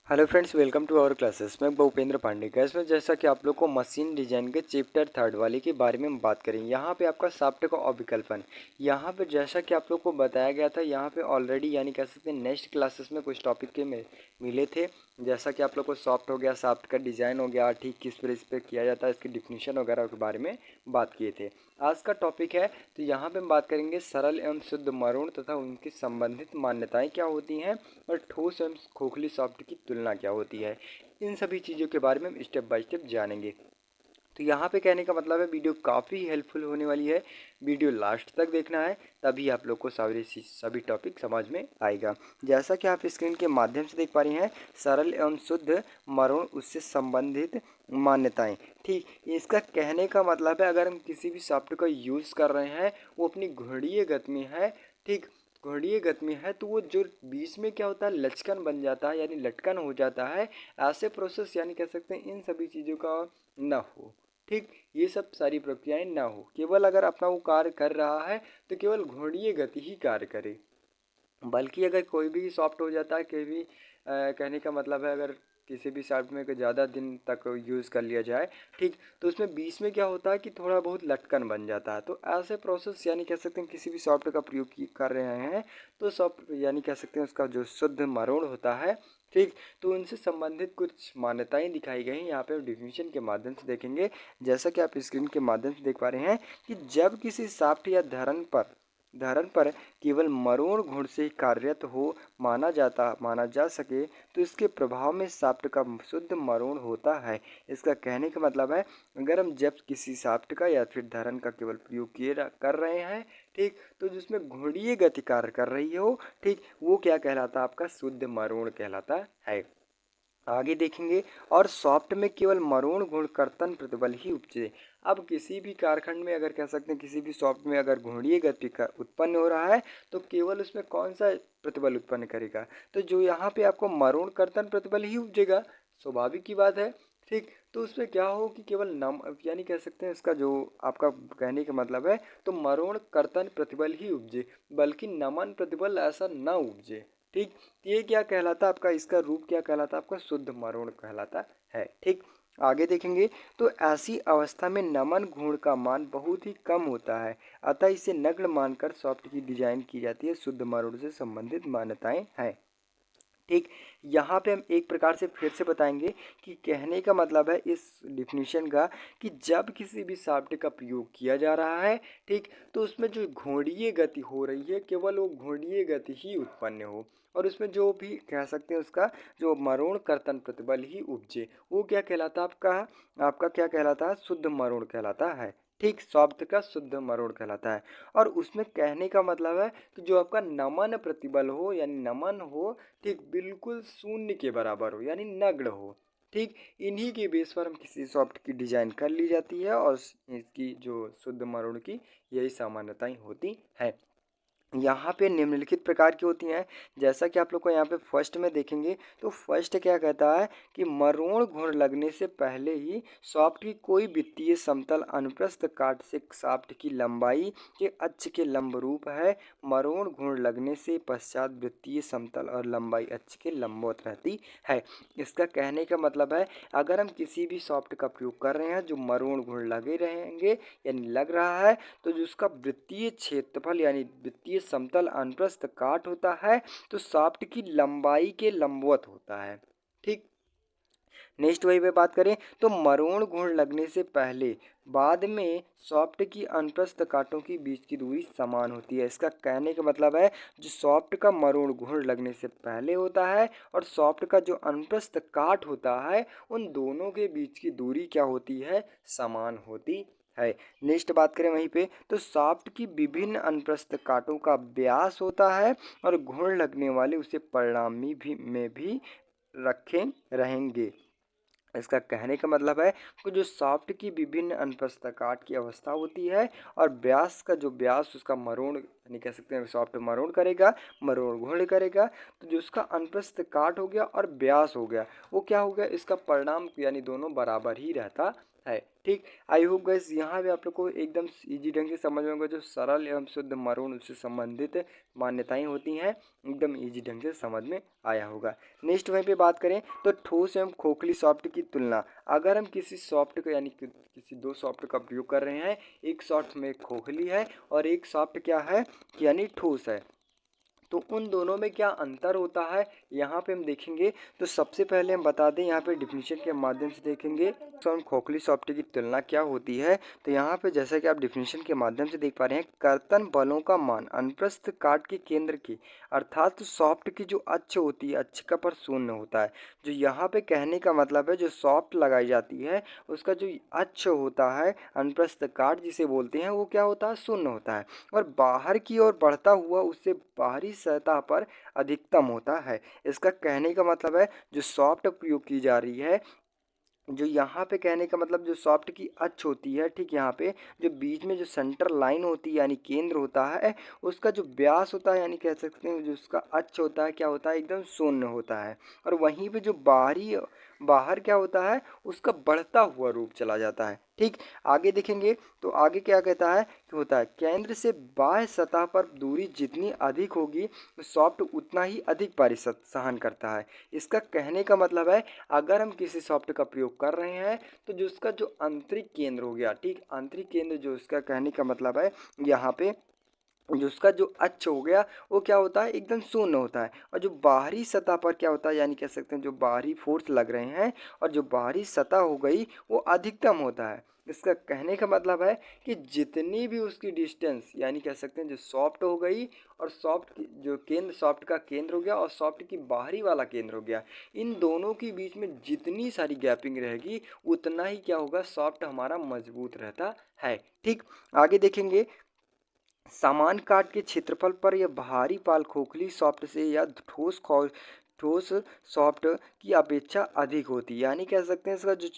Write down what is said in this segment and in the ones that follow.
Hello friends, welcome to our classes. मैं Bhupendra Pandey. Gas में जैसा कि आप लोग को मशीन डिजाइन के चैप्टर 3 वाले के बारे में बात करेंगे। यहाँ पे आपका शाफ्ट का अविकल्पन, यहाँ पे जैसा कि आप लोग को बताया गया था, यहाँ पे ऑलरेडी यानी कह सकते हैं नेक्स्ट क्लासेस में कुछ टॉपिक के में मिले थे। जैसा कि आप लोग को सॉफ्ट हो गया, शाफ्ट का डिज़ाइन हो गया, ठीक किस पर इस पर किया जाता है, इसकी डिफिनीशन वगैरह के बारे में बात किए थे। आज का टॉपिक है, तो यहाँ पे हम बात करेंगे सरल एवं शुद्ध मरोड़ तथा उनकी संबंधित मान्यताएं क्या होती हैं और ठोस एवं खोखली सॉफ्ट की तुलना क्या होती है। इन सभी चीज़ों के बारे में हम स्टेप बाय स्टेप जानेंगे। तो यहाँ पे कहने का मतलब है वीडियो काफ़ी हेल्पफुल होने वाली है। वीडियो लास्ट तक देखना है, तभी आप लोग को सभी टॉपिक समझ में आएगा। जैसा कि आप स्क्रीन के माध्यम से देख पा रही हैं, सरल एवं शुद्ध मरोड़ उससे संबंधित मान्यताएं। ठीक, इसका कहने का मतलब है अगर हम किसी भी शब्द का यूज़ कर रहे हैं, वो अपनी घुड़ीय गति में है। ठीक, घुड़ीय गति में है तो वो जो बीच में क्या होता है, लचकन बन जाता है यानी लटकन हो जाता है। ऐसे प्रोसेस यानी कह सकते हैं इन सभी चीज़ों का ना हो। ठीक, ये सब सारी प्रक्रियाएं ना हो, केवल अगर अपना वो कार्य कर रहा है तो केवल घुड़ीय गति ही कार्य करे। बल्कि अगर कोई भी सॉफ्ट हो जाता है, कोई भी कहने का मतलब है अगर किसी भी सॉफ्ट में ज़्यादा दिन तक यूज़ कर लिया जाए, ठीक, तो उसमें बीच में क्या होता है कि थोड़ा बहुत लटकन बन जाता है। तो ऐसे प्रोसेस यानी कह सकते हैं किसी भी सॉफ्ट का प्रयोग कर रहे हैं तो सॉफ्ट यानी कह सकते हैं उसका जो शुद्ध मरोड़ होता है। ठीक, तो उनसे संबंधित कुछ मान्यताएं दिखाई गई हैं, यहाँ पे डिफिनीशन के माध्यम से देखेंगे। जैसा कि आप स्क्रीन के माध्यम से देख पा रहे हैं कि जब किसी सॉफ्ट या धरन पर केवल मरोड़ गुण से कार्यरत हो माना जा सके तो इसके प्रभाव में शाफ्ट का शुद्ध मरोड़ होता है। इसका कहने का मतलब है अगर हम जब किसी शाफ्ट का या फिर धरन का केवल प्रयोग कर रहे हैं, ठीक, तो जिसमें घुड़ीय गति कार्य कर रही हो, ठीक, वो क्या कहलाता है, आपका शुद्ध मरोड़ कहलाता है। आगे देखेंगे, और सॉफ्ट में केवल मरोड़ गुण कर्तन प्रतिबल ही उपजे। अब किसी भी कारखंड में अगर कह सकते हैं किसी भी सॉफ्ट में अगर घूर्णीय गति का उत्पन्न हो रहा है तो केवल उसमें कौन सा प्रतिबल उत्पन्न करेगा, तो जो यहाँ पे आपको मरोड़ कर्तन प्रतिबल ही उपजेगा। स्वाभाविक की बात है। ठीक, तो उसमें क्या हो कि केवल नम यानी कह सकते हैं इसका जो आपका कहने का मतलब है, तो मरोड़ कर्तन प्रतिबल ही उपजे, बल्कि नमन प्रतिबल ऐसा ना उपजे। ठीक, ये क्या कहलाता है आपका, इसका रूप क्या कहलाता है, आपका शुद्ध मरोड़ कहलाता है। ठीक, आगे देखेंगे, तो ऐसी अवस्था में नमन घूर्ण का मान बहुत ही कम होता है, अतः इसे नग्न मानकर सॉफ्ट की डिजाइन की जाती है। शुद्ध मरोड़ से संबंधित मान्यताएं हैं। ठीक, यहाँ पे हम एक प्रकार से फिर से बताएंगे कि कहने का मतलब है इस डिफिनीशन का कि जब किसी भी शब्द का प्रयोग किया जा रहा है, ठीक, तो उसमें जो घुड़ीय गति हो रही है केवल वो घुड़ीय गति ही उत्पन्न हो, और उसमें जो भी कह सकते हैं उसका जो मरोड़ कर्तन प्रतिबल ही उपजे, वो क्या कहलाता है, आपका क्या कहलाता है, शुद्ध मरोड़ कहलाता है। ठीक, शब्द का शुद्ध मरोड़ कहलाता है। और उसमें कहने का मतलब है कि जो आपका नमन प्रतिबल हो यानी नमन हो, ठीक, बिल्कुल शून्य के बराबर हो यानी नग्न हो। ठीक, इन्हीं के बेस पर हम किसी सॉफ्ट की डिजाइन कर ली जाती है और इसकी जो शुद्ध मरोड़ की यही सामान्यताएं होती हैं। यहाँ पे निम्नलिखित प्रकार की होती हैं। जैसा कि आप लोग को यहाँ पे फर्स्ट में देखेंगे, तो फर्स्ट क्या कहता है कि मरोड़ घूर्ण लगने से पहले ही शाफ्ट की कोई वृत्तीय समतल अनुप्रस्थ काट से शाफ्ट की लंबाई के अक्ष के लंबरूप है। मरोड़ घूर्ण लगने से पश्चात वृत्तीय समतल और लंबाई अक्ष के लंबवत रहती है। इसका कहने का मतलब है अगर हम किसी भी शाफ्ट का प्रयोग कर रहे हैं जो मरोड़ घूर्ण लगे रहेंगे यानी लग रहा है, तो जो उसका वृत्तीय क्षेत्रफल यानी वृत्तीय समतल अनुप्रस्थ काट होता है तो शाफ्ट की लंबाई के लंबवत होता है। ठीक, नेक्स्ट वही पे बात करें तो मरोड़ घूर्ण लगने से पहले बाद में सॉफ्ट की अनुप्रस्थ कांटों की बीच की दूरी समान होती है। इसका कहने का मतलब है जो सॉफ्ट का मरोड़ घूर्ण लगने से पहले होता है और सॉफ्ट का जो अनुप्रस्थ काट होता है, उन दोनों के बीच की दूरी क्या होती है, समान होती है। नेक्स्ट बात करें वहीं पे, तो शाफ्ट की विभिन्न अनुप्रस्थ कांटों का व्यास होता है और घूर्ण लगने वाले उसे परिणामी में भी रखे रहेंगे। इसका कहने का मतलब है कि जो शाफ्ट की विभिन्न अनुप्रस्थ काट की अवस्था होती है और व्यास का जो व्यास उसका मरोड़ यानी कह सकते हैं सॉफ्ट मरोड़ करेगा, मरोड़ घोड़ करेगा, तो जो उसका अनुप्रस्थ काट हो गया और व्यास हो गया, वो क्या हो गया, इसका परिणाम यानी दोनों बराबर ही रहता है। ठीक, आई होप गाइस यहाँ पे आप लोग को एकदम इजी ढंग से समझ में होगा। जो सरल एवं शुद्ध मरोड़ उससे संबंधित मान्यताएं होती हैं, एकदम इजी ढंग से समझ में आया होगा। नेक्स्ट वहीं पे बात करें तो ठोस एवं खोखली सॉफ्ट की तुलना। अगर हम किसी सॉफ्ट को यानी किसी दो सॉफ्ट का प्रयोग कर रहे हैं, एक सॉफ्ट में खोखली है और एक सॉफ्ट क्या है यानी ठोस है, तो उन दोनों में क्या अंतर होता है यहाँ पे हम देखेंगे। तो सबसे पहले हम बता दें, यहाँ पे डिफिनीशन के माध्यम से देखेंगे तो खोखली सॉफ्ट की तुलना क्या होती है। तो यहाँ पे जैसा कि आप डिफिनीशन के माध्यम से देख पा रहे हैं, कर्तन बलों का मान अनुप्रस्थ काट के केंद्र की, अर्थात सॉफ्ट की जो अक्ष होती है, अक्ष का पर शून्य होता है। जो यहाँ पे कहने का मतलब है, जो सॉफ्ट लगाई जाती है उसका जो अक्ष होता है अनुप्रस्थ काट जिसे बोलते हैं, वो क्या होता है, शून्य होता है, और बाहर की ओर बढ़ता हुआ उससे बाहरी सतह पर अधिकतम होता है। इसका कहने का मतलब है जो सॉफ्ट प्रयोग की जा रही है, जो यहाँ पे कहने का मतलब जो सॉफ्ट की अक्ष होती है, ठीक, यहाँ पे जो बीच में जो सेंटर लाइन होती है यानी केंद्र होता है, उसका जो व्यास होता है यानी कह सकते हैं जो उसका अक्ष होता है क्या होता है, एकदम शून्य होता है। और वहीं पे जो बाहर क्या होता है, उसका बढ़ता हुआ रूप चला जाता है। ठीक, आगे देखेंगे तो आगे क्या कहता है कि होता है केंद्र से बाह्य सतह पर दूरी जितनी अधिक होगी, सॉफ्ट उतना ही अधिक पारिशत सहन करता है। इसका कहने का मतलब है अगर हम किसी सॉफ्ट का प्रयोग कर रहे हैं तो जो उसका जो आंतरिक केंद्र हो गया, ठीक, आंतरिक केंद्र जो उसका कहने का मतलब है यहाँ पे जो उसका जो अक्ष हो गया वो क्या होता है, एकदम शून्य होता है। और जो बाहरी सतह पर क्या होता है, यानी कह सकते हैं जो बाहरी फोर्स लग रहे हैं और जो बाहरी सतह हो गई वो अधिकतम होता है। इसका कहने का मतलब है कि जितनी भी उसकी डिस्टेंस यानी कह सकते हैं जो सॉफ्ट हो गई और सॉफ्ट की जो केंद्र, सॉफ्ट का केंद्र हो गया और सॉफ्ट की बाहरी वाला केंद्र हो गया, इन दोनों के बीच में जितनी सारी गैपिंग रहेगी उतना ही क्या होगा, सॉफ्ट हमारा मजबूत रहता है। ठीक, आगे देखेंगे समान काट के क्षेत्रफल पर यह बाहरी पाल खोखली सॉफ्ट से या ठोस सॉफ्ट की अपेक्षा अधिक होती है। यानी कह सकते हैं इसका जो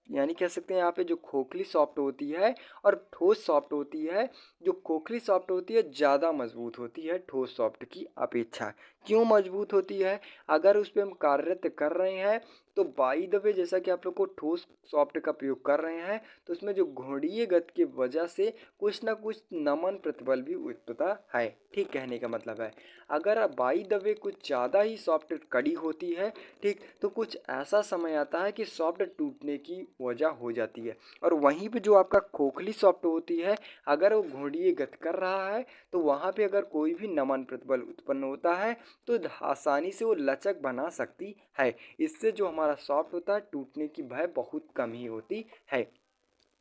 यानी कह सकते हैं यहाँ पे जो खोखली सॉफ्ट होती है और ठोस सॉफ्ट होती है, जो खोखली सॉफ्ट होती है ज़्यादा मजबूत होती है ठोस सॉफ्ट की अपेक्षा। क्यों मजबूत होती है, अगर उस पर हम कार्यरत कर रहे हैं तो बाई द वे जैसा कि आप लोग को ठोस सॉफ्ट का प्रयोग कर रहे हैं तो उसमें जो घूर्णीय गति की वजह से कुछ ना कुछ नमन प्रतिबल भी उत्पन्न है। ठीक, कहने का मतलब है अगर बाई द वे कुछ ज़्यादा ही सॉफ्ट कड़ी होती है, ठीक, तो कुछ ऐसा समय आता है कि सॉफ्ट टूटने की वजह हो जाती है। और वहीं पे जो आपका खोखली सॉफ्ट होती है, अगर वो घूर्णीय गति कर रहा है तो वहाँ पे अगर कोई भी नमन प्रतिबल उत्पन्न होता है तो आसानी से वो लचक बना सकती है। इससे जो हमारा सॉफ्ट होता है टूटने की भय बहुत कम ही होती है।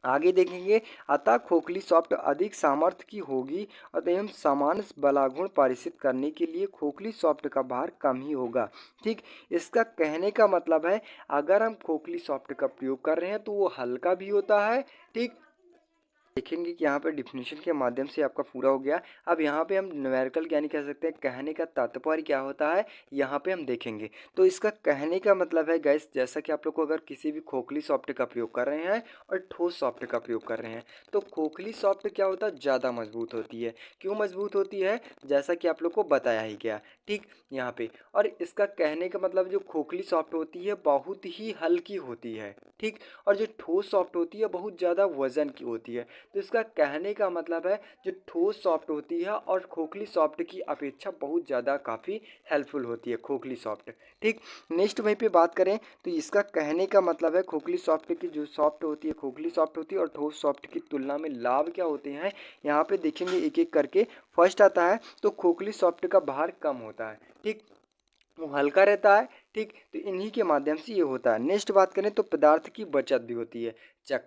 आगे देखेंगे अतः खोखली सॉफ्ट अधिक सामर्थ्य की होगी और एवं समान बलागुण पारित करने के लिए खोखली सॉफ्ट का भार कम ही होगा। ठीक, इसका कहने का मतलब है अगर हम खोखली सॉफ्ट का प्रयोग कर रहे हैं तो वो हल्का भी होता है। ठीक, देखेंगे कि यहाँ पर डिफिनीशन के माध्यम से आपका पूरा हो गया। अब यहाँ पे हम न्यूमेरिकल यानी कह सकते हैं कहने का तात्पर्य क्या होता है, यहाँ पे हम देखेंगे। तो इसका कहने का मतलब है गैस, जैसा कि आप लोग को अगर किसी भी खोखली सॉफ्ट का प्रयोग कर रहे हैं और ठोस सॉफ्ट का प्रयोग कर रहे हैं तो खोखली सॉफ्ट क्या होता है, ज़्यादा मजबूत होती है। क्यों मजबूत होती है, जैसा कि आप लोग को बताया ही गया। ठीक, यहाँ पे और इसका कहने का मतलब जो खोखली सॉफ्ट होती है बहुत ही हल्की होती है। ठीक, और जो ठोस सॉफ्ट होती है बहुत ज़्यादा वजन की होती है। तो इसका कहने का मतलब है जो ठोस सॉफ्ट होती है और खोखली सॉफ्ट की अपेक्षा बहुत ज़्यादा काफ़ी हेल्पफुल होती है खोखली सॉफ्ट। ठीक, नेक्स्ट वहीं पे बात करें तो इसका कहने का मतलब है खोखली सॉफ्ट की जो सॉफ्ट होती है, खोखली सॉफ्ट होती है और ठोस सॉफ्ट की तुलना में लाभ क्या होते हैं, यहाँ पे देखेंगे एक एक करके। फर्स्ट आता है तो खोखली सॉफ्ट का भार कम होता है। ठीक, वो हल्का रहता है। ठीक, तो इन्हीं के माध्यम से ये होता है। नेक्स्ट बात करें तो पदार्थ की बचत भी होती है।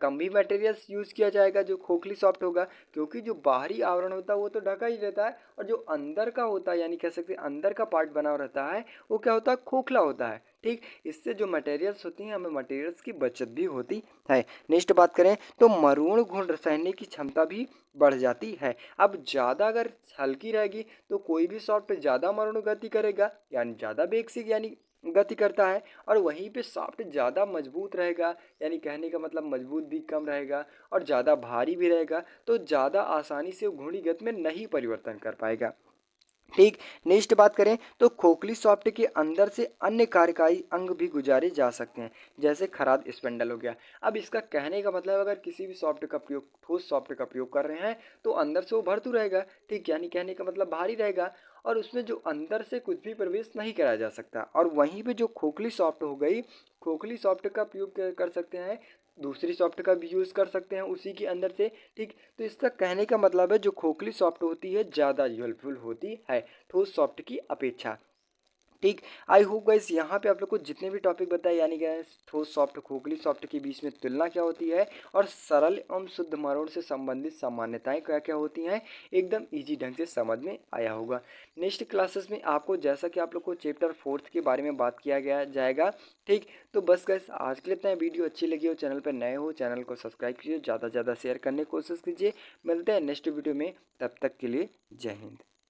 कम भी मटेरियल्स यूज़ किया जाएगा जो खोखली सॉफ्ट होगा, क्योंकि जो बाहरी आवरण होता है वो तो ढका ही रहता है और जो अंदर का होता है यानी कह सकते हैं अंदर का पार्ट बना रहता है वो क्या होता है, खोखला होता है। ठीक, इससे जो मटेरियल्स होती हैं हमें मटेरियल्स की बचत भी होती है। नेक्स्ट बात करें तो मरोड़ गुण सहने की क्षमता भी बढ़ जाती है। अब ज़्यादा अगर हल्की रहेगी तो कोई भी सॉफ्ट ज़्यादा मरोड़ गति करेगा यानी ज़्यादा बेग से यानी गति करता है। और वहीं पे सॉफ्ट ज़्यादा मजबूत रहेगा, यानी कहने का मतलब मजबूत भी कम रहेगा और ज़्यादा भारी भी रहेगा, तो ज़्यादा आसानी से वो घूर्णी गति में नहीं परिवर्तन कर पाएगा। ठीक। नेक्स्ट बात करें तो खोखली सॉफ्ट के अंदर से अन्य कार्यकारी अंग भी गुजारे जा सकते हैं, जैसे खराद स्पिंडल हो गया। अब इसका कहने का मतलब अगर किसी भी सॉफ्ट का प्रयोग, ठोस सॉफ्ट का प्रयोग कर रहे हैं तो अंदर से वो भरतू रहेगा। ठीक, यानी कहने का मतलब भारी रहेगा और उसमें जो अंदर से कुछ भी प्रवेश नहीं कराया जा सकता। और वहीं पे जो खोखली सॉफ्ट हो गई, खोखली सॉफ्ट का प्रयोग कर सकते हैं, दूसरी सॉफ्ट का भी यूज़ कर सकते हैं उसी के अंदर से। ठीक, तो इसका कहने का मतलब है जो खोखली सॉफ्ट होती है ज़्यादा यूजफुल होती है ठोस सॉफ्ट की अपेक्षा। ठीक। आई होप गाइस यहाँ पे आप लोग को जितने भी टॉपिक बताए, यानी गाइस ठोस सॉफ्ट खोखली सॉफ्ट के बीच में तुलना क्या होती है और सरल एवं शुद्ध मरोड़ से संबंधित सामान्यताएं क्या क्या होती हैं, एकदम इजी ढंग से समझ में आया होगा। नेक्स्ट क्लासेस में आपको, जैसा कि आप लोग को चैप्टर 4 के बारे में बात किया गया जाएगा। ठीक, तो बस गाइस आज के लिए इतना। वीडियो अच्छी लगी हो, चैनल पर नए हो, चैनल को सब्सक्राइब कीजिए, ज़्यादा से ज़्यादा शेयर करने की कोशिश कीजिए। मिलते हैं नेक्स्ट वीडियो में, तब तक के लिए जय हिंद।